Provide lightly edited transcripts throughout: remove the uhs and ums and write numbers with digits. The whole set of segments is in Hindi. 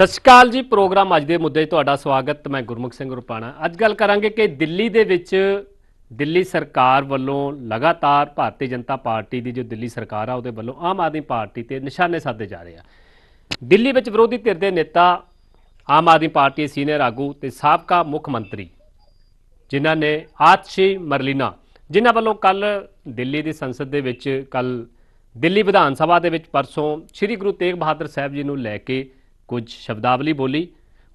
सत श्री अकाल जी। प्रोग्राम अज के मुद्दे तुहाडा स्वागत। मैं गुरमुख सिंह रुपाणा। अज गल करांगे कि दिल्ली दे विच दिल्ली सरकार वालों लगातार भारतीय जनता पार्टी की जो दिल्ली सरकार आ उहदे वालों आम आदमी पार्टी ते निशाने साधे जा रहे हैं। दिल्ली विच विरोधी धिर दे नेता आम आदमी पार्टी सीनियर आगू ते साबका मुख मंत्री जिन्हां ने आतिशी मरलीना जिन्हां वालों कल दिल्ली की संसद दे विच कल दिल्ली विधान सभा दे विच परसों श्री गुरु तेग बहादुर साहब जी नूं लैके कुछ शब्दावली बोली।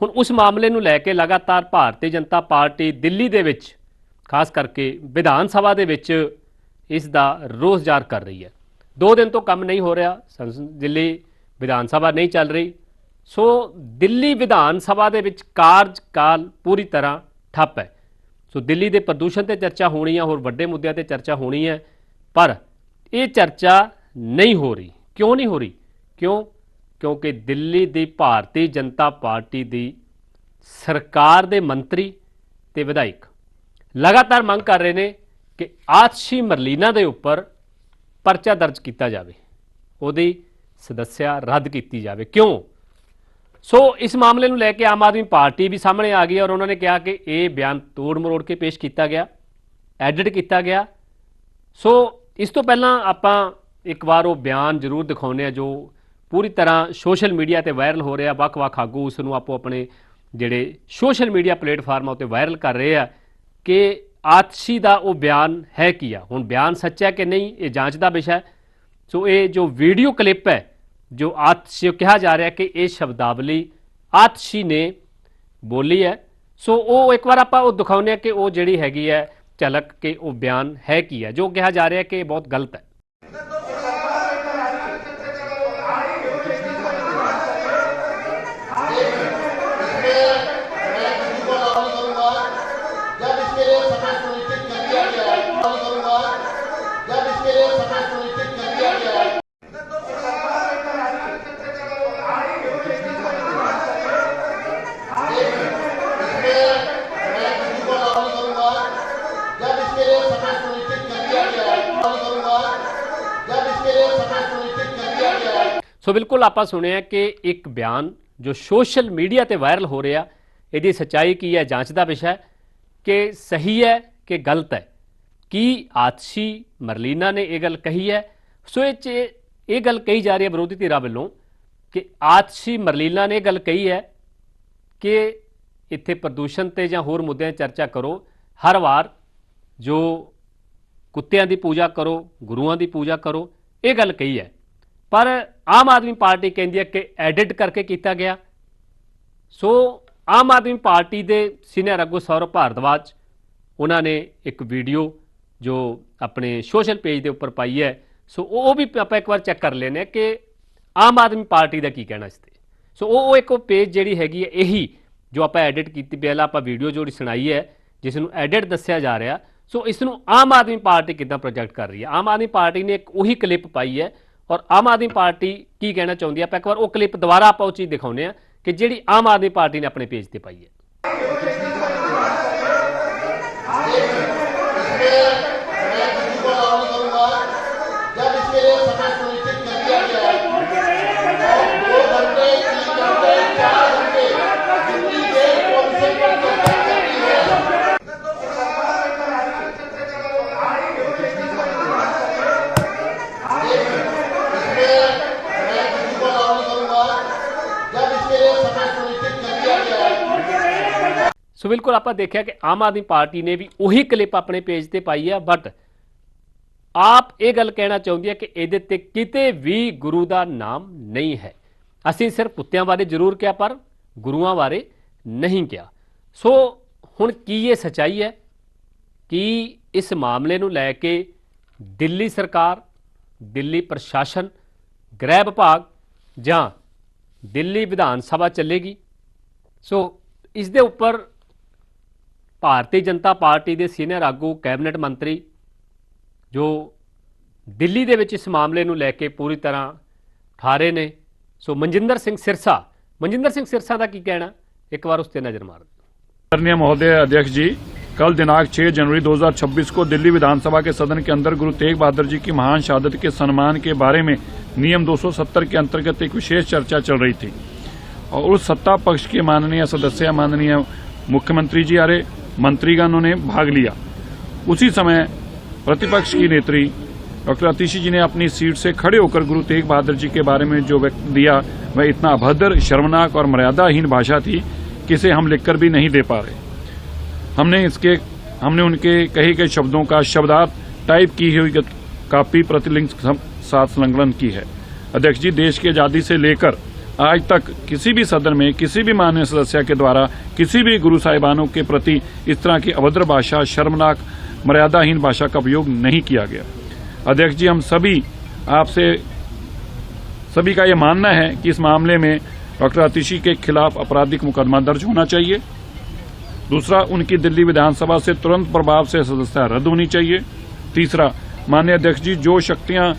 हुण उस मामले नूं लैके लगातार भारतीय जनता पार्टी दिल्ली दे विच खास करके विधान सभा दे विच इस दा रोष ज़ाहिर कर रही है। 2 दिन तो काम नहीं हो रहा, दिल्ली विधान सभा नहीं चल रही। सो दिल्ली विधान सभा दे विच कार्यकाल पूरी तरह ठप है। सो दिल्ली के प्रदूषण ते चर्चा होनी है, होर वड्डे मुद्दों ते चर्चा होनी है, पर यह चर्चा नहीं हो रही। क्यों नहीं हो रही? क्योंकि दिल्ली की भारतीय जनता पार्टी की सरकार के मंत्री ते विधायक लगातार मंग कर रहे हैं कि आतिशी मरलीना के उपर परचा दर्ज किया जाए, उहदी सदस्या रद्द की जाए। क्यों? सो इस मामले में लैके आम आदमी पार्टी भी सामने आ गई और उन्होंने कहा कि यह बयान तोड़ मरोड़ के पेश किया गया, एडिट किया गया। सो इस तो पहला आपां एक बार वो बयान जरूर दिखाने जो पूरी तरह सोशल मीडिया पर वायरल हो रहा। वक्-वक् आगू उसनों आपो अपने जिहड़े सोशल मीडिया प्लेटफार्मां उत्ते वायरल कर रहे हैं कि आतिशी का वो बयान है की आ। हुण बयान सच्चा है कि नहीं, ये जांच का विषय है। सो ये जो वीडियो क्लिप है जो आतिशी कहा जा रहा है कि ये शब्दावली आतिशी ने बोली है। सो वो एक बार आप दिखाने कि वो जिहड़ी हैगी है झलक के वो बयान है की है जो कहा जा रहा है कि बहुत गलत है। सो बिल्कुल आप सुनिया कि एक बयान जो सोशल मीडिया पर वायरल हो रहा, यदि सच्चाई की है, जांच का विषय कि सही है कि गलत है। कि आतिशी मरलीना ने यह गल कही है। सो ये गल कही जा रही है विरोधी धिरां वालों कि आतिशी मरलीना ने गल कही है कि इत्थे प्रदूषण ते जां होर मुद्दों की चर्चा करो, हर वार जो कुत्तियां दी पूजा करो, गुरुआं दी पूजा करो, ये गल कही है। पर आम आदमी पार्टी कहती है कि एडिट करके किया गया। सो आम आदमी पार्टी के सीनियर आगू सौरभ भारद्वाज उन्होंने एक वीडियो जो अपने सोशल पेज के उपर पाई है। सो वो भी आप एक बार चैक कर लेने कि आम आदमी पार्टी का की कहना इस ते। सो वो एक पेज जी हैगी है यही जो आप एडिट की पहला आप वीडियो जो सुनाई है जिसनों एडिट दसिया जा रहा। सो इसनों आम आदमी पार्टी कितना प्रोजेक्ट कर रही है। आम आदमी पार्टी ने एक उही क्लिप पाई है और आम आदमी पार्टी की कहना चाहती है। आप एक बार वो क्लिप दोबारा आप चीज़ दिखाने कि जी आम आदमी पार्टी ने अपने पेज पर पाई है। सो बिल्कुल आप देखा कि आम आदमी पार्टी ने भी उही क्लिप अपने पेज पर पाई है। बट आप ये गल कहना चाहती है कि ये किते भी गुरु का नाम नहीं है। असी सिर्फ कुत्तियां बारे जरूर कहा पर गुरुआं बारे नहीं कहा। सो हुण की ये सच्चाई है कि इस मामले नूं लैके दिल्ली सरकार, दिल्ली प्रशासन, गृह विभाग जां दिल्ली विधान सभा चलेगी? सो इस दे उपर भारतीय जनता पार्टी के सीनियर आगू कैबिनेट मंत्री जो दिल्ली दे विच इस मामले नूं लैके पूरी तरह ठारे ने। सो मनजिंदर सिंह सिरसा का की कहना, एक बार उस पर नजर मार। आदरणीय महोदय अध्यक्ष जी, कल दिनांक 6 जनवरी 2026 को दिल्ली विधानसभा के सदन के अंदर गुरु तेग बहादुर जी की महान शहादत के सम्मान के बारे में नियम 270 के अंतर्गत एक विशेष चर्चा चल रही थी और उस सत्ता पक्ष के माननीय सदस्य, माननीय मुख्यमंत्री जी अरे मंत्रीगणों ने भाग लिया। उसी समय प्रतिपक्ष की नेत्री डॉक्टर आतिशी जी ने अपनी सीट से खड़े होकर गुरु तेग बहादुर जी के बारे में जो व्यक्त दिया वह इतना अभद्र, शर्मनाक और मर्यादाहीन भाषा थी कि इसे हम लिखकर भी नहीं दे पा रहे। हमने उनके कहे गए शब्दों का शब्दार्थ टाइप की हुई कापी प्रतिलिंग साथ संलग्न की है। अध्यक्ष जी, देश की आजादी से लेकर आज तक किसी भी सदन में किसी भी माननीय सदस्य के द्वारा किसी भी गुरु साहिबानों के प्रति इस तरह की अभद्र भाषा, शर्मनाक, मर्यादाहीन भाषा का उपयोग नहीं किया गया। अध्यक्ष जी, हम सभी का यह मानना है कि इस मामले में डॉक्टर आतिशी के खिलाफ आपराधिक मुकदमा दर्ज होना चाहिए। दूसरा, उनकी दिल्ली विधानसभा से तुरंत प्रभाव से सदस्यता रद्द होनी चाहिए। तीसरा, माननीय अध्यक्ष जी, जो शक्तियां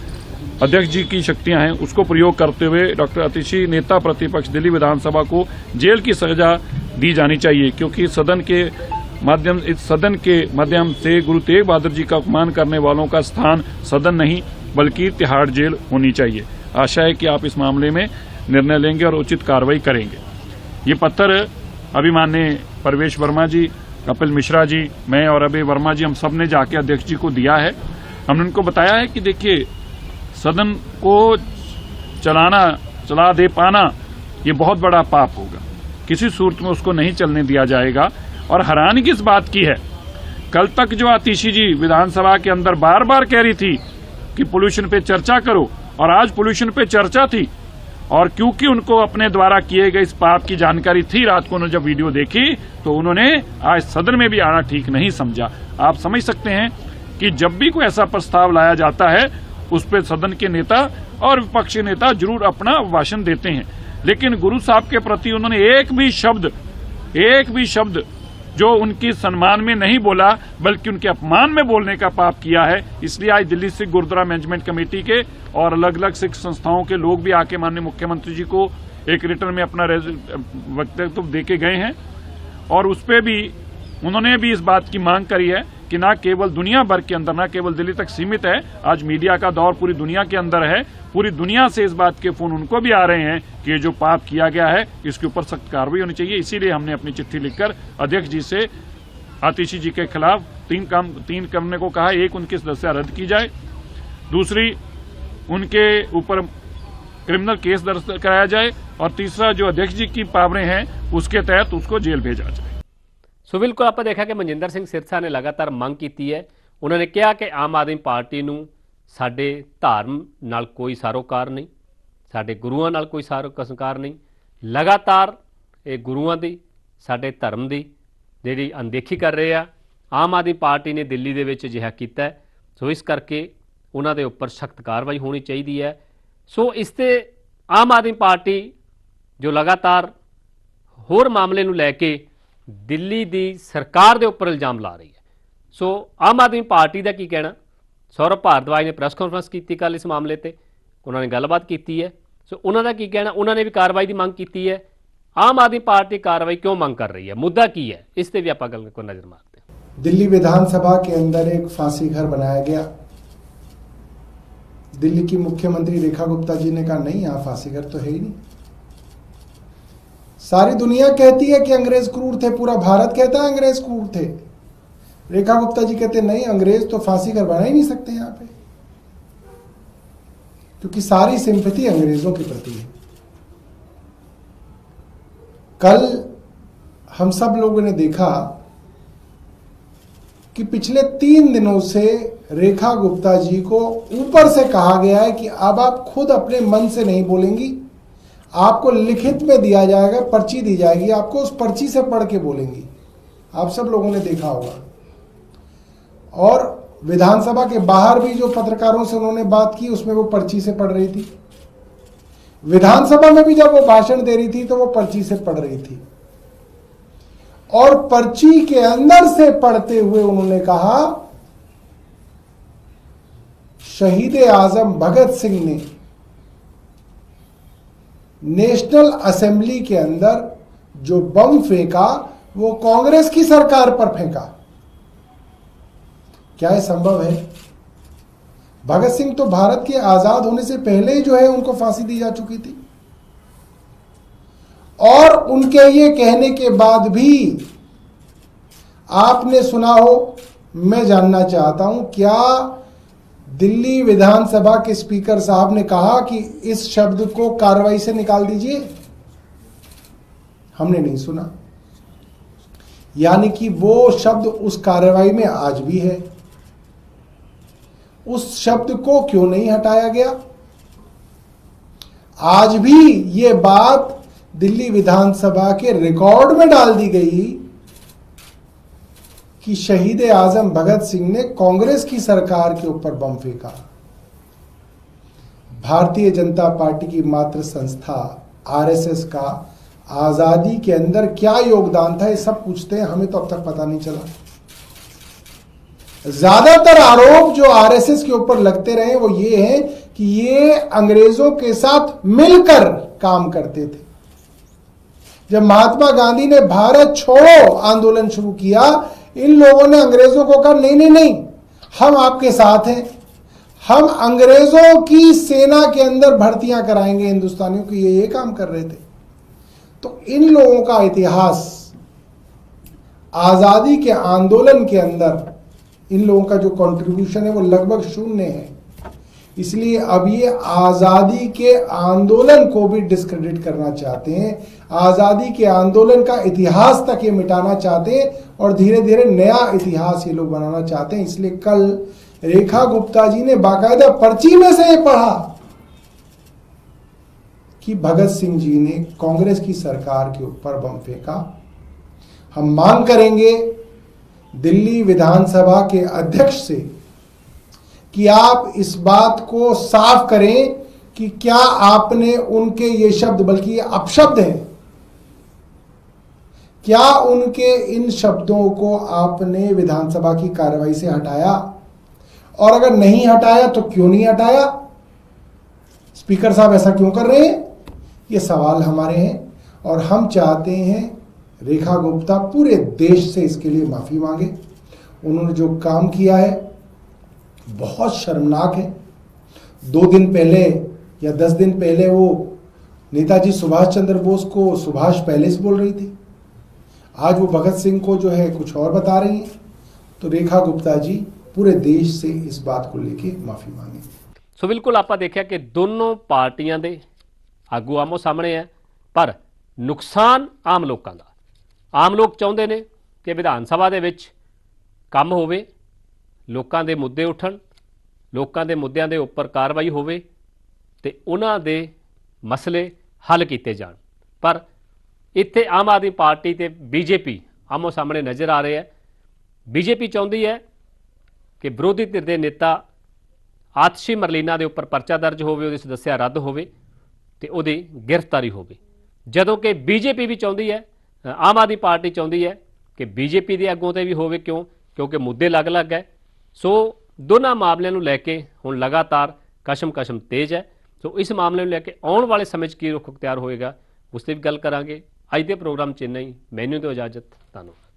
अध्यक्ष जी की शक्तियां हैं उसको प्रयोग करते हुए डॉक्टर आतिशी नेता प्रतिपक्ष दिल्ली विधानसभा को जेल की सजा दी जानी चाहिए, क्योंकि इस सदन के माध्यम से गुरु तेग बहादुर जी का अपमान करने वालों का स्थान सदन नहीं बल्कि तिहाड़ जेल होनी चाहिए। आशा है कि आप इस मामले में निर्णय लेंगे और उचित कार्रवाई करेंगे। ये पत्र अभी माननीय परवेश वर्मा जी, कपिल मिश्रा जी, मैं और अभय वर्मा जी, हम सब ने जाके अध्यक्ष जी को दिया है। हमने उनको बताया है कि देखिए, सदन को चला दे पाना ये बहुत बड़ा पाप होगा, किसी सूरत में उसको नहीं चलने दिया जाएगा। और हैरानी किस बात की है, कल तक जो आतिशी जी विधानसभा के अंदर बार बार कह रही थी कि पोल्यूशन पे चर्चा करो, और आज पोल्यूशन पे चर्चा थी, और क्योंकि उनको अपने द्वारा किए गए इस पाप की जानकारी थी, रात को उन्होंने जब वीडियो देखी तो उन्होंने आज सदन में भी आना ठीक नहीं समझा। आप समझ सकते हैं कि जब भी कोई ऐसा प्रस्ताव लाया जाता है उस पर सदन के नेता और विपक्षी नेता जरूर अपना भाषण देते हैं, लेकिन गुरु साहब के प्रति उन्होंने एक भी शब्द जो उनकी सम्मान में नहीं बोला बल्कि उनके अपमान में बोलने का पाप किया है। इसलिए आज दिल्ली सिख गुरुद्वारा मैनेजमेंट कमेटी के और अलग अलग सिख संस्थाओं के लोग भी आके माननीय मुख्यमंत्री जी को एक रिटर्न में अपना वक्तव्य दे के गए हैं, और उस पर भी उन्होंने भी इस बात की मांग करी है कि न केवल दुनिया भर के अंदर, न केवल दिल्ली तक सीमित है, आज मीडिया का दौर पूरी दुनिया के अंदर है, पूरी दुनिया से इस बात के फोन उनको भी आ रहे हैं कि ये जो पाप किया गया है इसके ऊपर सख्त कार्रवाई होनी चाहिए। इसीलिए हमने अपनी चिट्ठी लिखकर अध्यक्ष जी से आतिशी जी के खिलाफ तीन करने को कहा। एक, उनकी सदस्यता रद्द की जाए, दूसरी, उनके ऊपर क्रिमिनल केस दर्ज कराया जाए, और तीसरा, जो अध्यक्ष जी की पावरें हैं उसके तहत उसको जेल भेजा जाए। ਸੋ ਬਿਲਕੁਲ ਆਪਾਂ ਦੇਖਿਆ ਕਿ ਮਨਜਿੰਦਰ ਸਿੰਘ ਸਿਰਸਾ ਨੇ ਲਗਾਤਾਰ ਮੰਗ ਕੀਤੀ ਹੈ। ਉਹਨਾਂ ਨੇ ਕਿਹਾ ਕਿ ਆਮ ਆਦਮੀ ਪਾਰਟੀ ਨੂੰ ਸਾਡੇ ਧਰਮ ਨਾਲ ਕੋਈ ਸਾਰੋਕਾਰ ਨਹੀਂ, ਸਾਡੇ ਗੁਰੂਆਂ ਨਾਲ ਕੋਈ ਸਾਰੋਕਾਰ ਨਹੀਂ, ਲਗਾਤਾਰ ਇਹ ਗੁਰੂਆਂ ਦੀ, ਸਾਡੇ ਧਰਮ ਦੀ ਜਿਹੜੀ ਅਣਦੇਖੀ ਕਰ ਰਹੇ ਆ। ਆਮ ਆਦਮੀ ਪਾਰਟੀ ਨੇ ਦਿੱਲੀ ਦੇ ਵਿੱਚ ਅਜਿਹਾ ਕੀਤਾ, ਸੋ ਇਸ ਕਰਕੇ ਉਹਨਾਂ ਦੇ ਉੱਪਰ ਸਖਤ ਕਾਰਵਾਈ ਹੋਣੀ ਚਾਹੀਦੀ ਹੈ। ਸੋ ਇਸ ਤੇ ਆਮ ਆਦਮੀ ਪਾਰਟੀ ਜੋ ਲਗਾਤਾਰ ਹੋਰ ਮਾਮਲੇ ਨੂੰ ਲੈ ਕੇ ਦਿੱਲੀ ਦੀ ਸਰਕਾਰ ਦੇ ਉੱਪਰ ਇਲਜ਼ਾਮ ਲਾ ਰਹੀ ਹੈ। ਸੋ ਆਮ ਆਦਮੀ ਪਾਰਟੀ ਦਾ ਕੀ ਕਹਿਣਾ, ਸੌਰਭ ਭਾਰਦਵਾਜ ਨੇ ਪ੍ਰੈਸ ਕਾਨਫਰੰਸ ਕੀਤੀ ਕੱਲ ਇਸ ਮਾਮਲੇ ਤੇ, ਉਹਨਾਂ ਨੇ ਗੱਲਬਾਤ ਕੀਤੀ ਹੈ। ਸੋ ਉਹਨਾਂ ਦਾ ਕੀ ਕਹਿਣਾ, ਉਹਨਾਂ ਨੇ ਵੀ ਕਾਰਵਾਈ ਦੀ ਮੰਗ ਕੀਤੀ ਹੈ। ਆਮ ਆਦਮੀ ਪਾर्टी कार्रवाई क्यों मांग कर रही है, मुद्दा की है, इस पर भी आप गल को नजर मारते हैं। दिल्ली विधानसभा के अंदर एक फांसी घर बनाया गया। दिल्ली की मुख्यमंत्री रेखा गुप्ता जी ने कहा नहीं, यहाँ फांसी घर तो है ही नहीं। सारी दुनिया कहती है कि अंग्रेज क्रूर थे, पूरा भारत कहता है अंग्रेज क्रूर थे। रेखा गुप्ता जी कहते नहीं, अंग्रेज तो फांसी घर बना ही नहीं सकते यहाँ पे, क्योंकि सारी सिंपैथी अंग्रेजों के प्रति है। कल हम सब लोगों ने देखा कि पिछले 3 दिनों से रेखा गुप्ता जी को ऊपर से कहा गया है कि अब आप खुद अपने मन से नहीं बोलेंगी, आपको लिखित में दिया जाएगा, पर्ची दी जाएगी, आपको उस पर्ची से पढ़ के बोलेंगी। आप सब लोगों ने देखा होगा। और विधानसभा के बाहर भी जो पत्रकारों से उन्होंने बात की उसमें वो पर्ची से पढ़ रही थी। विधानसभा में भी जब वो भाषण दे रही थी तो वो पर्ची से पढ़ रही थी, और पर्ची के अंदर से पढ़ते हुए उन्होंने कहा शहीद आजम भगत सिंह ने नेशनल असेंबली के अंदर जो बम फेंका वो कांग्रेस की सरकार पर फेंका। क्या यह संभव है? भगत सिंह तो भारत के आजाद होने से पहले ही जो है उनको फांसी दी जा चुकी थी। और उनके ये कहने के बाद भी आपने सुना हो, मैं जानना चाहता हूं, क्या दिल्ली विधानसभा के स्पीकर साहब ने कहा कि इस शब्द को कार्रवाई से निकाल दीजिए? हमने नहीं सुना। यानी कि वो शब्द उस कार्रवाई में आज भी है। उस शब्द को क्यों नहीं हटाया गया? आज भी ये बात दिल्ली विधानसभा के रिकॉर्ड में डाल दी गई कि शहीद आजम भगत सिंह ने कांग्रेस की सरकार के ऊपर बम फेंका। भारतीय जनता पार्टी की मातृ संस्था आरएसएस का आजादी के अंदर क्या योगदान था, ये सब पूछते हैं, हमें तो अब तक पता नहीं चला। ज्यादातर आरोप जो आरएसएस के ऊपर लगते रहे वो ये हैं कि ये अंग्रेजों के साथ मिलकर काम करते थे। जब महात्मा गांधी ने भारत छोड़ो आंदोलन शुरू किया, इन लोगों ने अंग्रेजों को कहा नहीं नहीं नहीं, हम आपके साथ हैं, हम अंग्रेजों की सेना के अंदर भर्तियां कराएंगे हिंदुस्तानियों की। ये काम कर रहे थे। तो इन लोगों का इतिहास आजादी के आंदोलन के अंदर इन लोगों का जो कंट्रीब्यूशन है वो लगभग शून्य है। इसलिए अब ये आजादी के आंदोलन को भी डिस्क्रेडिट करना चाहते हैं, आजादी के आंदोलन का इतिहास तक ये मिटाना चाहते हैं और धीरे धीरे नया इतिहास ये लोग बनाना चाहते हैं। इसलिए कल रेखा गुप्ता जी ने बाकायदा पर्ची में से ये पढ़ा कि भगत सिंह जी ने कांग्रेस की सरकार के ऊपर बम फेंका। हम मांग करेंगे दिल्ली विधानसभा के अध्यक्ष से कि आप इस बात को साफ करें कि क्या आपने उनके ये शब्द, बल्कि ये अपशब्द हैं, क्या उनके इन शब्दों को आपने विधानसभा की कार्रवाई से हटाया? और अगर नहीं हटाया तो क्यों नहीं हटाया? स्पीकर साहब ऐसा क्यों कर रहे हैं? ये सवाल हमारे हैं और हम चाहते हैं रेखा गुप्ता पूरे देश से इसके लिए माफी मांगे। उन्होंने जो काम किया है बहुत शर्मनाक है। 2 दिन पहले या 10 दिन पहले वो नेताजी सुभाष चंद्र बोस को सुभाष पैलेस बोल रही थी, आज वो भगत सिंह को जो है कुछ और बता रही हैं। तो रेखा गुप्ता जी पूरे देश से इस बात को लेके माफी मांगे। सो बिल्कुल आप देखा कि दोनों पार्टियां दे आगू आमो सामने है, पर नुकसान आम लोगों का। आम लोग चाहते हैं कि विधान सभा दे विच काम होवे, लोगों के मुद्दे उठन, लोगों के मुद्दों के उपर कार्रवाई होवे ते उन्हां दे मसले हल किए जाण। पर इत्थे आम आदमी पार्टी ते बीजेपी आमो सामने नज़र आ रहे हैं। बीजेपी चाहती है कि विरोधी धिर के नेता आतिशी मरलीना के उपर परचा दर्ज होवे, उहदी सदस्या रद्द होवे ते उहदी गिरफ्तारी होवे। जदों कि बीजेपी भी चाहती है, आम आदमी पार्टी चाहती है कि बीजेपी के अगों ते भी होवे। क्यों? क्योंकि मुद्दे अलग अलग है। सो दोनों मामलों को लैके हुण लगातार कशम तेज है। सो इस मामले को लैके आने वाले समय की रुख अख्तियार होएगा, उसकी भी गल करांगे। अज के प्रोग्राम च इन्ना ही। मैनू तो इजाजत, धन्यवाद।